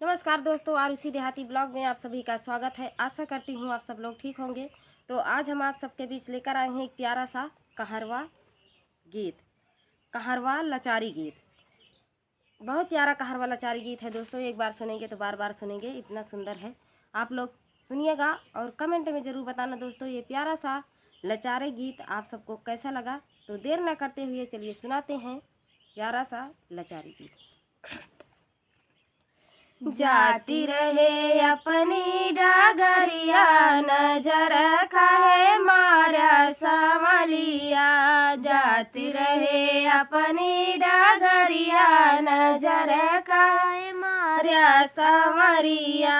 नमस्कार दोस्तों, आरुषि देहाती ब्लॉग में आप सभी का स्वागत है। आशा करती हूँ आप सब लोग ठीक होंगे। तो आज हम आप सबके बीच लेकर आए हैं एक प्यारा सा कहारवा गीत, कहारवा लाचारी गीत। बहुत प्यारा कहारवा लाचारी गीत है दोस्तों। एक बार सुनेंगे तो बार बार सुनेंगे, इतना सुंदर है। आप लोग सुनिएगा और कमेंट में ज़रूर बताना दोस्तों, ये प्यारा सा लाचारी गीत आप सबको कैसा लगा। तो देर न करते हुए चलिए सुनाते हैं प्यारा सा लाचारी गीत। जाती रहे अपनी डागरिया, नजर काहे मारा सावलिया। जाती रहे अपनी डागरिया, नजर काहे मारा सावरिया।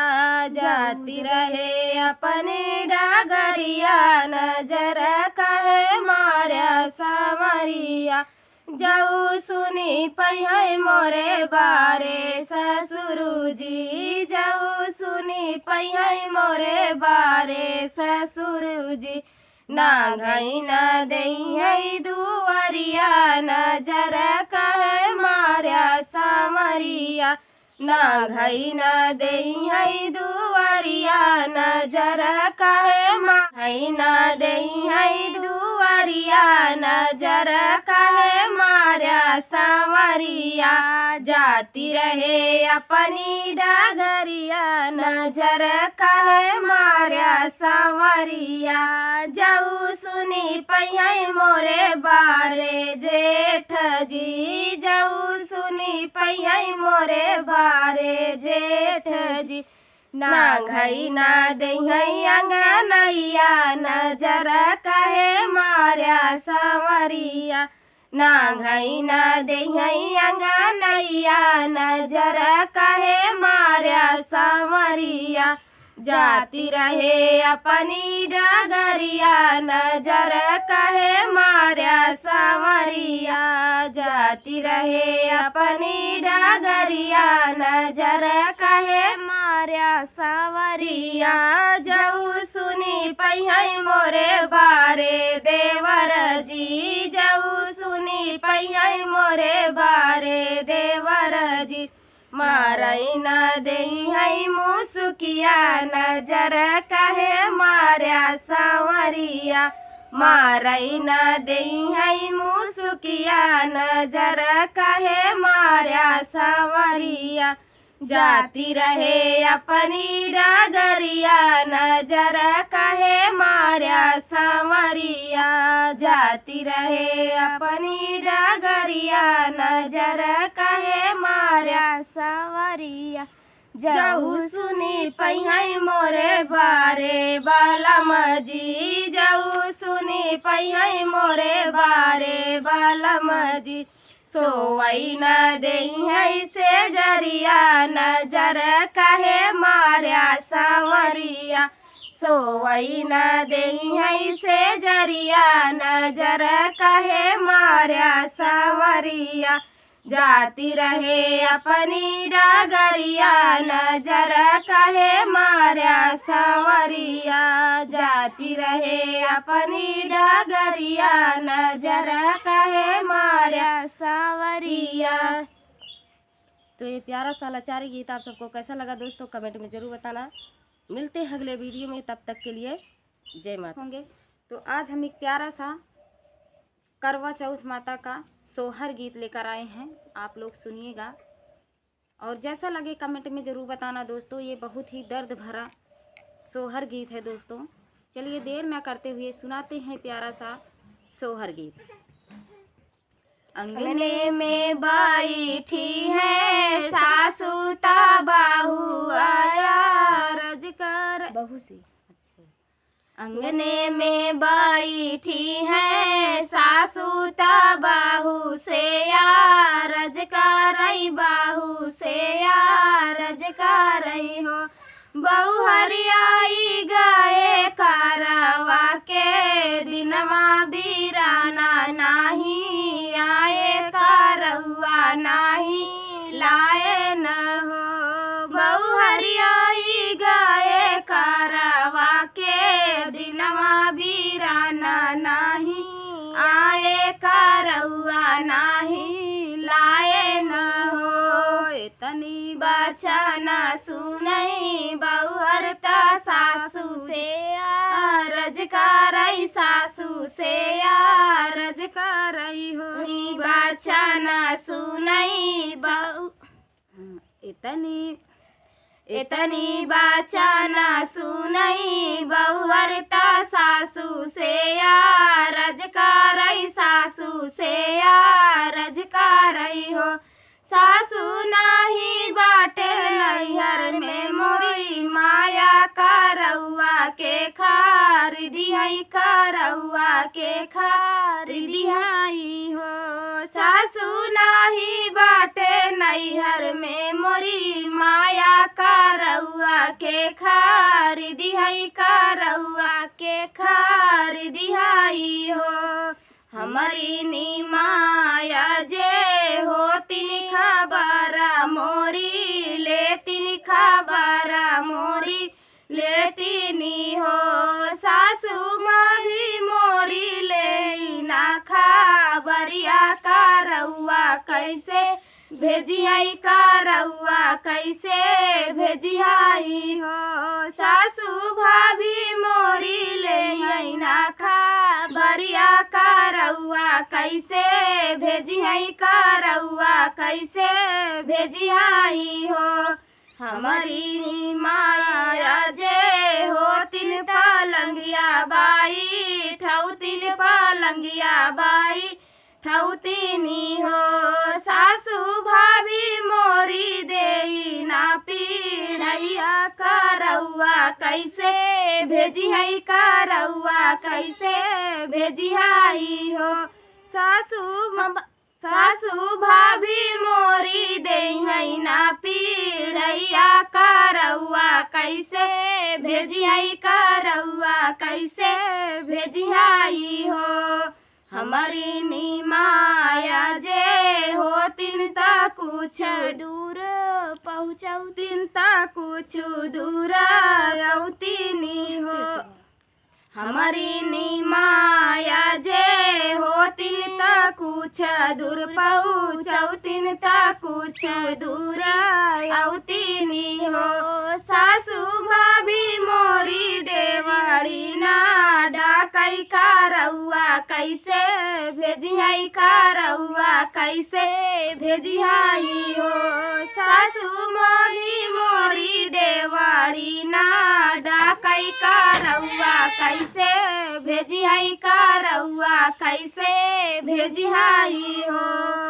जाती रहे अपनी डागरिया, नजर काहे मारा सावरिया। जाऊ सुनी पहिया मोरे बारे ससुरुजी, जाऊ सुनी पहिया मोरे बारे ससुरुजी। नांगई न दई है दुआरिया, नजर काहे मारा सावरिया। नांगई न दई है दुआरिया, नजर काहे माई न दई है दुआरिया, नजर काहे मारा सावरिया। जाती रहे अपनी डागरिया, नजर काहे मारा सावरिया। जाऊ सुनी पहिया मोरे बारे जेठ जी, जाऊ सुनी पहिया मोरे बारे जेठ जी। नांगई ना दई अंगनैया, नजर काहे मारा सावरिया। नांगई ना दई अंगनैया, नजर काहे मारा सावरिया। जाती रहे अपनी डागरिया, नजर काहे मारा सावरिया। जाती रहे अपनी डागरिया, नजर काहे मारा सावरिया। जाऊ सुनी पहिया मोरे बारे देवर जी, जाऊ सुनी पहिया मोरे बारे देवर जी। मारई न दई है मुसुकिया, नजर काहे मारा सावरिया। मारई न दई है मुसुकिया, नजर काहे मारा सावरिया। जाती रहे अपनी डागरिया, नजर काहे मारा सावरिया। जाती रहे अपनी डागरिया, नजर काहे मारा सावरिया। जाऊ सुनी पहिया मोरे बारे बालम जी, जाऊ सुनी पहिया मोरे बारे बालम जी। सोवई न दई है से जरिया, नजर काहे मारा सावरिया। सोवई न दई है से जरिया, नजर काहे मारा सावरिया। जाती रहे अपनी डागरिया, नजर काहे मारा सावरिया। जाती रहे अपनी डागरिया, नजर काहे मारा सावरिया। तो ये प्यारा सा लाचारी गीत आप सबको कैसा लगा दोस्तों, कमेंट में ज़रूर बताना। मिलते हैं अगले वीडियो में, तब तक के लिए जय माता होंगे। तो आज हम एक प्यारा सा करवा चौथ माता का सोहर गीत लेकर आए हैं, आप लोग सुनिएगा और जैसा लगे कमेंट में ज़रूर बताना दोस्तों। ये बहुत ही दर्द भरा सोहर गीत है दोस्तों। चलिए देर ना करते हुए सुनाते हैं प्यारा सा सोहर गीत। अंगने में बैठी है सासू ता बाहू आया रज कर बहू से। अंगने में बैठी है सासू ता बाहू से, रज करई बाहू से रज करई हो। बहु हरियाई गाए कारवा के, दिनवा बीराना नाही आए कारवा नाही लाए न हो। बहु हरियाई गाए कारवा के, दिनवा बीराना नाही आए कारवा नाही लाए न हो। इतनी बचना सुनई बहुहरता सासू से रज करई सासू से रज करई हो बचना सुनई बहु इतनी बचना सुनई बहुहरता सासू से रज करई सासू से रज करई हो सासू नाही बाटे नैहर में मोरी माया करौआ के खार दिहाई करौआ के खार दिहाई हो सासू नाही बाटे नैहर में मोरी माया करौआ के खार दिहाई करौआ के खार दिहाई हो हमारी नीमाया जे होती खबरा मोरी लेती खबरा मोरी लेती नी हो सासू माही मोरी ले ना खबरिया करौआ कैसे भेजियाई करौआ कैसे भेजियाई हो सासू भाभी मोरी ले ना खबरिया करौआ कैसे भेजियाई करौआ कैसे भेजियाई हो हमारी माया जे हो तिन पलंगिया बाई ठौतिन पलंगिया बाई ठौतिनी हो सासू भाभी मोरी देई ना पीढ़ैया करौआ कैसे भेजिहाई करौआ कैसे भेजिहाई हो सासू भाभी मोरी देई ना पीढ़ैया करौआ कैसे भेजिहाई करौआ कैसे भेजिहाई हो हमारी नीमाया जे हो तिन ता कुछ दूर पहुँचाऊ तिन ता कुछ दूर औतीनी हो हमारी नीमाया जे हो तिन ता कुछ दूर पहुँचाऊ तिन ता कुछ दूर औतीनी हो सासू भाभी मोरी डेवड़ी ना डाकई करौआ कैसे भेजिहाई करौआ कैसे भेजिहाई हो सासू मोरी मोरी डेवड़ी ना डाकई करौआ कैसे भेजिहाई करौआ कैसे भेजिहाई हो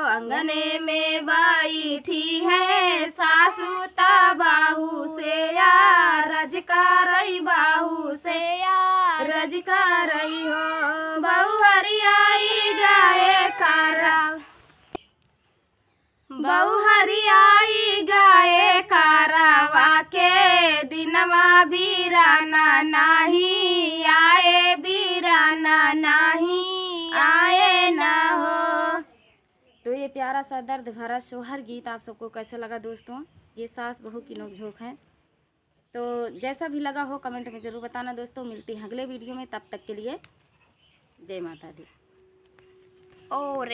अंगने में बैठी है सासू बाहू से रज करई बाहू से रज करई हो बहु हरियाई गाए कारा बहु हरियाई गाए कारवा के दिनवा बीराना नाही आए बीराना नाही आए ना हो। तो ये प्यारा सा दर्द भरा सोहर गीत आप सबको कैसे लगा दोस्तों। ये सास बहू की नोकझोंक है। तो जैसा भी लगा हो कमेंट में ज़रूर बताना दोस्तों। मिलती हैं अगले वीडियो में, तब तक के लिए जय माता दी। और